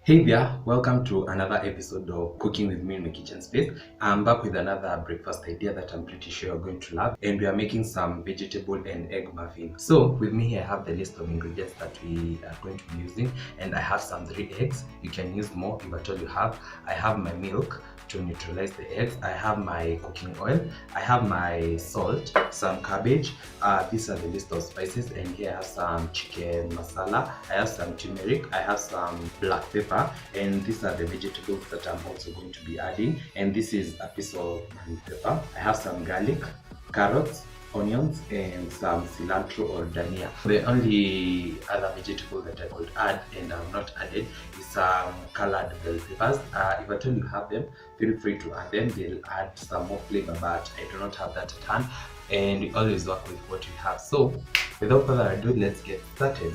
Hey there, welcome to another episode of Cooking with Me in my kitchen space. I'm back with another breakfast idea that I'm pretty sure you're going to love, and we are making some vegetable and egg muffin. So with me here I have the list of ingredients that we are going to be using, and I have some 3 eggs. You can use more if at all you have. I have my milk to neutralize the eggs. I have my cooking oil. I have my salt, some cabbage. These are the list of spices, and here I have some chicken masala. I have some turmeric. I have some black pepper, and these are the vegetables that I'm also going to be adding. And this is a piece of green pepper. I have some garlic, carrots, onions, and some cilantro or dania. The only other vegetable that I could add and I've not added is some colored bell peppers. If at all you have them, feel free to add them. They'll add some more flavor, but I do not have that at hand, and we always work with what we have. So without further ado, let's get started.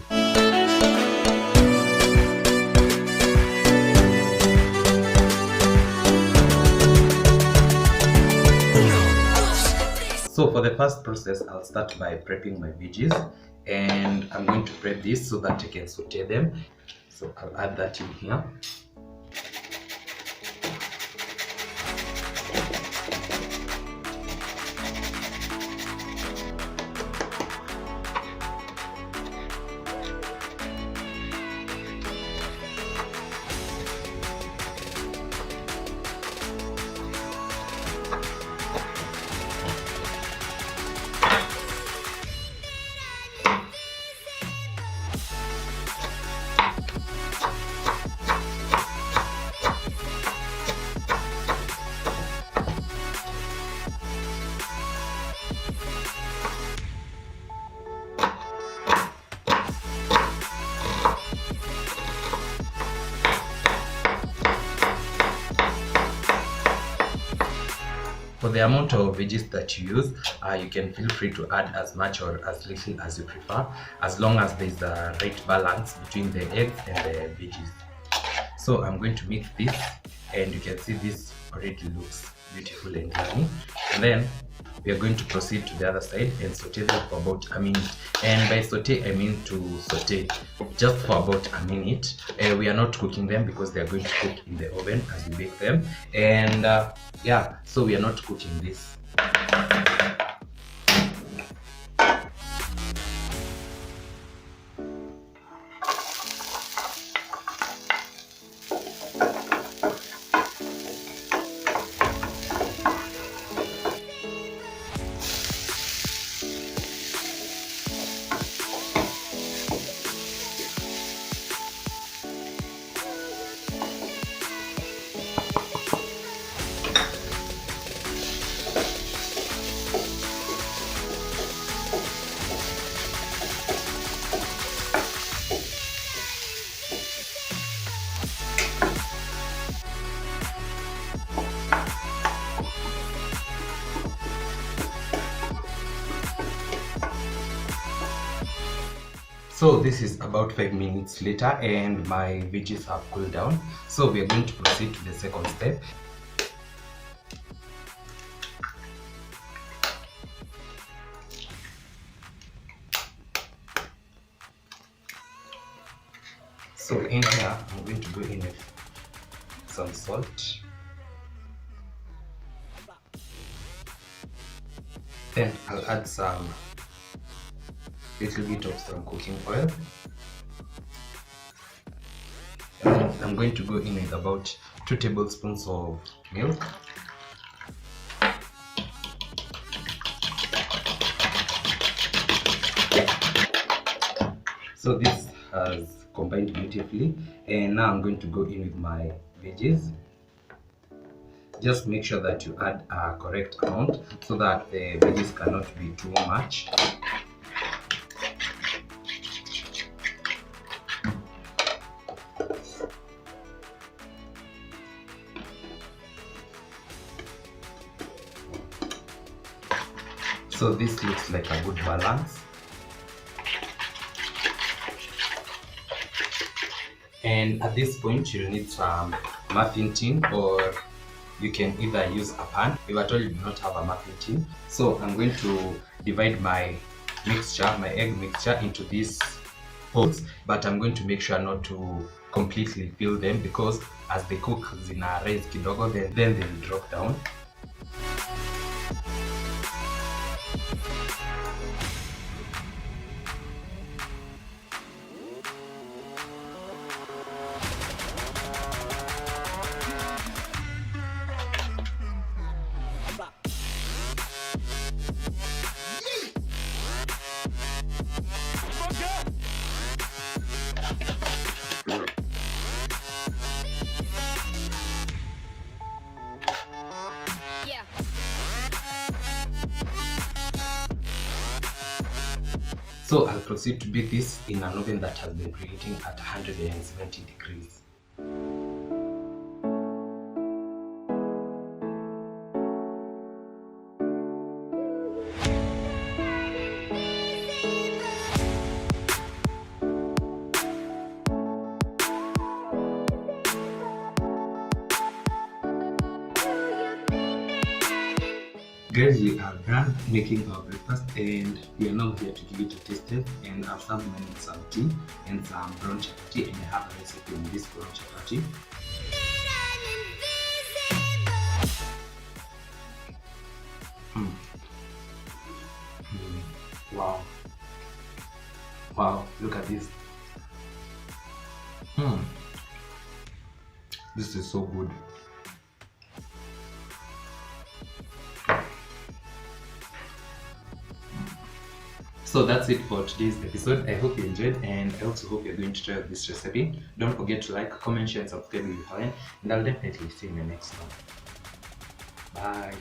So for the first process, I'll start by prepping my veggies, and I'm going to prep this so that I can saute them. So I'll add that in here. For the amount of veggies that you use, you can feel free to add as much or as little as you prefer, as long as there's a right balance between the eggs and the veggies. So I'm going to mix this, and you can see this already looks beautiful and yummy. And then we are going to proceed to the other side and saute them for about a minute. And by saute, I mean to saute just for about a minute. We are not cooking them because they are going to cook in the oven as we bake them. And yeah, so we are not cooking this. So this is about 5 minutes later, and my veggies have cooled down. So we are going to proceed to the second step. So in here, I'm going to go in with some salt. Then I'll add some little bit of some cooking oil, and then I'm going to go in with about 2 tablespoons of milk. So this has combined beautifully, and now I'm going to go in with my veggies. Just make sure that you add a correct amount so that the veggies cannot be too much. So this looks like a good balance. And at this point, you'll need some muffin tin, or you can either use a pan if at all you do not have a muffin tin. So I'm going to divide my mixture, my egg mixture, into these holes, but I'm going to make sure not to completely fill them, because as they cook zina rise kidogo, then they'll drop down. So I'll proceed to bake this in an oven that has been preheating at 170 degrees. Guys, we are done making our breakfast and we are now here to give it a taste test. And I've served mine with some tea and some brown chapati, and I have a recipe in this brown chapati. Wow. Wow, look at this. This is so good. So that's it for today's episode. I hope you enjoyed, and I also hope you're going to try out this recipe. Don't forget to like, comment, share, and subscribe if you haven't, and I'll definitely see you in the next one. Bye.